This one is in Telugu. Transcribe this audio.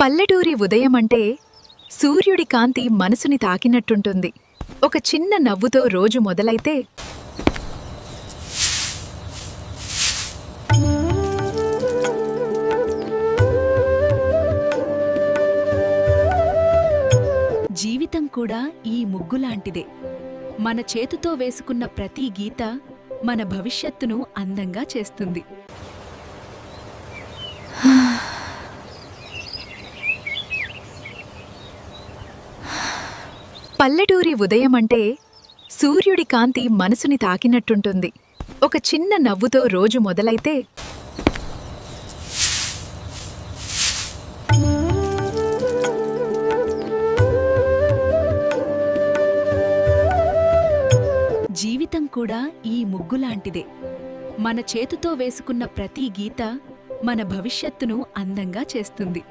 పల్లెటూరి ఉదయమంటే సూర్యుడి కాంతి మనసుని తాకినట్టుంటుంది. ఒక చిన్న నవ్వుతో రోజు మొదలైతే జీవితం కూడా ఈ ముగ్గులాంటిదే. మన చేతుతో వేసుకున్న ప్రతి గీత మన భవిష్యత్తును అందంగా చేస్తుంది. పల్లెటూరి ఉదయమంటే సూర్యుడి కాంతి మనసుని తాకినట్టుంటుంది. ఒక చిన్న నవ్వుతో రోజు మొదలైతే జీవితం కూడా ఈ ముగ్గులాంటిదే. మన చేతుతో వేసుకున్న ప్రతి గీత మన భవిష్యత్తును అందంగా చేస్తుంది.